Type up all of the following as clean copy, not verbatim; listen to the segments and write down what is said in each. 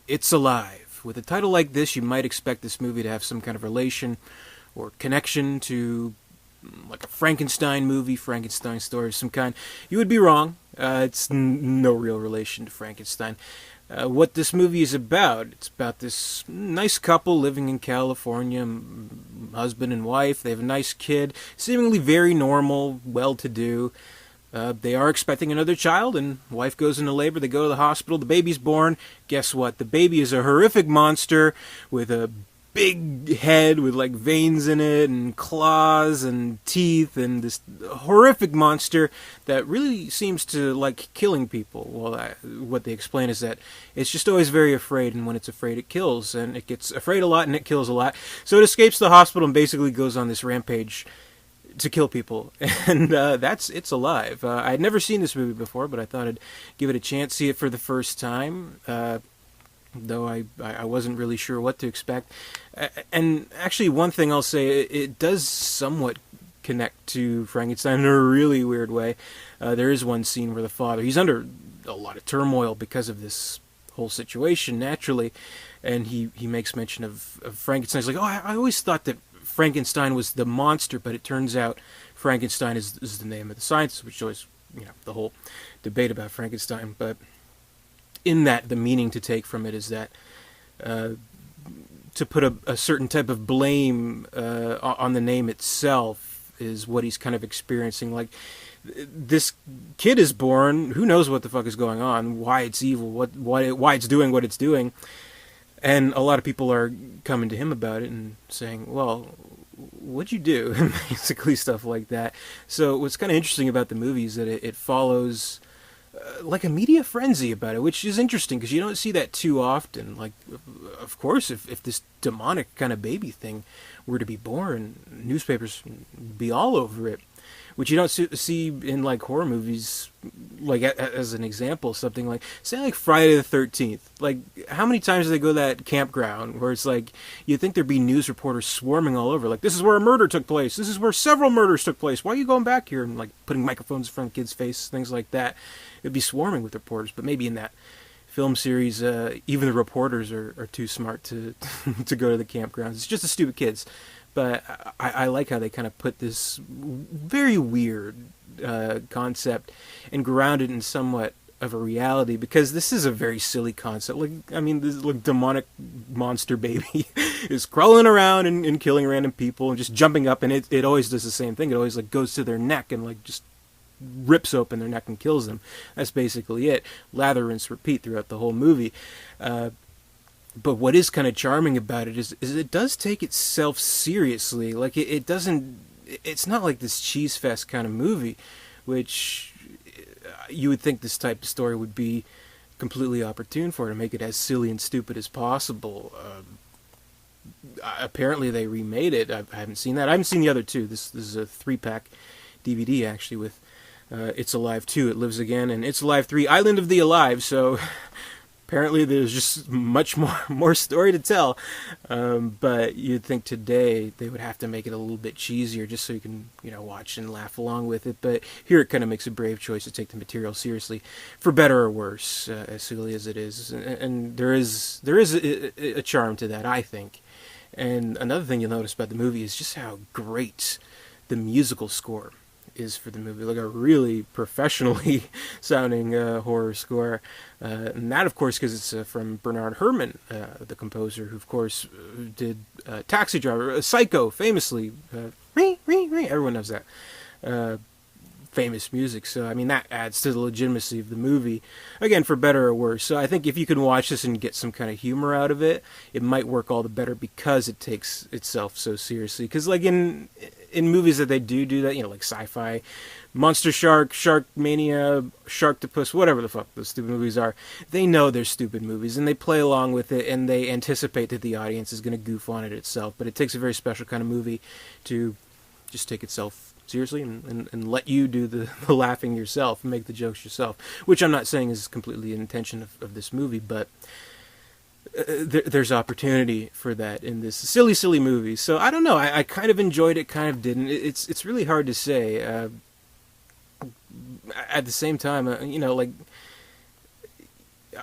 It's Alive. With a title like this, you might expect this movie to have some kind of relation or connection to like a Frankenstein movie, Frankenstein story of some kind. You would be wrong. It's no real relation to Frankenstein. What this movie is about, it's about this nice couple living in California, husband and wife. They have a nice kid, seemingly very normal, well-to-do. They are expecting another child, and wife goes into labor. They go to the hospital. The baby's born. Guess what? The baby is a horrific monster with a big head with like veins in it and claws and teeth, and this horrific monster that really seems to like killing people. Well, what they explain is that it's just always very afraid, and when it's afraid it kills, and it gets afraid a lot and it kills a lot. So it escapes the hospital and basically goes on this rampage to kill people, and It's Alive. I had never seen this movie before, but I thought I'd give it a chance, see it for the first time, though I wasn't really sure what to expect. And actually, one thing I'll say, it does somewhat connect to Frankenstein in a really weird way. There is one scene where the father, he's under a lot of turmoil because of this whole situation, naturally, and he makes mention of Frankenstein. He's like, oh, I always thought that Frankenstein was the monster, but it turns out Frankenstein is the name of the scientist, which always, the whole debate about Frankenstein. But in that, the meaning to take from it is that to put a certain type of blame on the name itself is what he's kind of experiencing. Like, this kid is born, who knows what the fuck is going on, why it's evil, why it's doing what it's doing. And a lot of people are coming to him about it and saying, well, what'd you do? Basically stuff like that. So what's kind of interesting about the movie is that it follows like a media frenzy about it, which is interesting because you don't see that too often. Like, of course, if this demonic kind of baby thing were to be born, newspapers would be all over it. Which you don't see in like horror movies, like as an example, something like, say like Friday the 13th. Like, how many times do they go to that campground where it's like, you'd think there'd be news reporters swarming all over, like, this is where a murder took place, this is where several murders took place, why are you going back here? And like putting microphones in front of kids' face, things like that. It'd be swarming with reporters, but maybe in that film series, even the reporters are too smart to to go to the campgrounds. It's just the stupid kids. But I like how they kind of put this very weird concept and ground it in somewhat of a reality, because this is a very silly concept. Like, I mean, this like demonic monster baby is crawling around and killing random people and just jumping up, and it always does the same thing. It always like goes to their neck and like just rips open their neck and kills them. That's basically it. Lather, rinse, repeat throughout the whole movie. But what is kind of charming about it is it does take itself seriously. Like, it doesn't, it's not like this cheese fest kind of movie, which you would think this type of story would be completely opportune for, to make it as silly and stupid as possible. Apparently they remade it. I haven't seen that. I haven't seen the other two. This is a 3-pack DVD, actually, with It's Alive 2, It Lives Again, and It's Alive 3, Island of the Alive, so apparently there's just much more story to tell. But you'd think today they would have to make it a little bit cheesier just so you can, watch and laugh along with it. But here it kind of makes a brave choice to take the material seriously, for better or worse, as silly as it is. And there is a charm to that, I think. And another thing you'll notice about the movie is just how great the musical score is for the movie. Like a really professionally sounding horror score. And that, of course, because it's from Bernard Herrmann, the composer, who, of course, did Taxi Driver, Psycho, famously. Everyone knows that. Famous music. So, I mean, that adds to the legitimacy of the movie. Again, for better or worse. So I think if you can watch this and get some kind of humor out of it, it might work all the better because it takes itself so seriously. Because, like, in movies that they do that, like sci-fi, Monster Shark, Sharkmania, Sharktopus, whatever the fuck those stupid movies are, they know they're stupid movies, and they play along with it, and they anticipate that the audience is going to goof on it itself. But it takes a very special kind of movie to just take itself seriously and let you do the laughing yourself and make the jokes yourself, which I'm not saying is completely an intention of this movie, but there's opportunity for that in this silly movie. So I don't know, I kind of enjoyed it, kind of didn't. It's really hard to say. At the same time, like,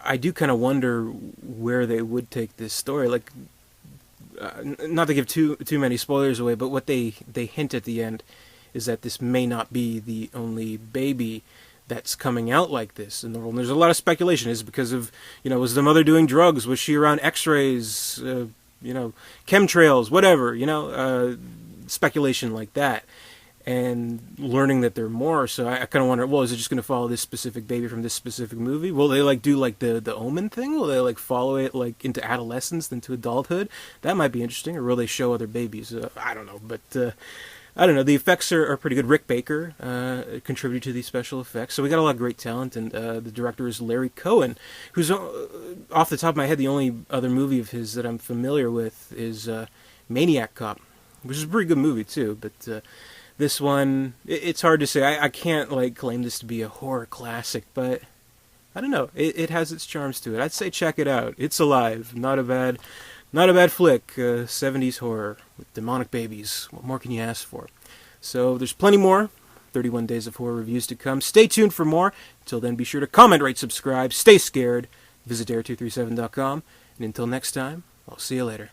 I do kind of wonder where they would take this story. Like, not to give too many spoilers away, but what they hint at the end is that this may not be the only baby that's coming out like this in the world. And there's a lot of speculation. Is it because of, was the mother doing drugs? Was she around X-rays? Chemtrails, whatever. Speculation like that. And learning that there are more, so I kind of wonder, well, is it just going to follow this specific baby from this specific movie? Will they do the Omen thing? Will they follow it into adolescence, into adulthood? That might be interesting. Or will they show other babies? I don't know, but I don't know. The effects are pretty good. Rick Baker contributed to these special effects, so we got a lot of great talent. And the director is Larry Cohen, who's off the top of my head, the only other movie of his that I'm familiar with is Maniac Cop, which is a pretty good movie too, but. This one, it's hard to say. I can't claim this to be a horror classic, but I don't know. It has its charms to it. I'd say check it out. It's alive. Not a bad flick. 70s horror with demonic babies. What more can you ask for? So there's plenty more 31 Days of Horror reviews to come. Stay tuned for more. Until then, be sure to comment, rate, subscribe. Stay scared. Visit dare237.com. And until next time, I'll see you later.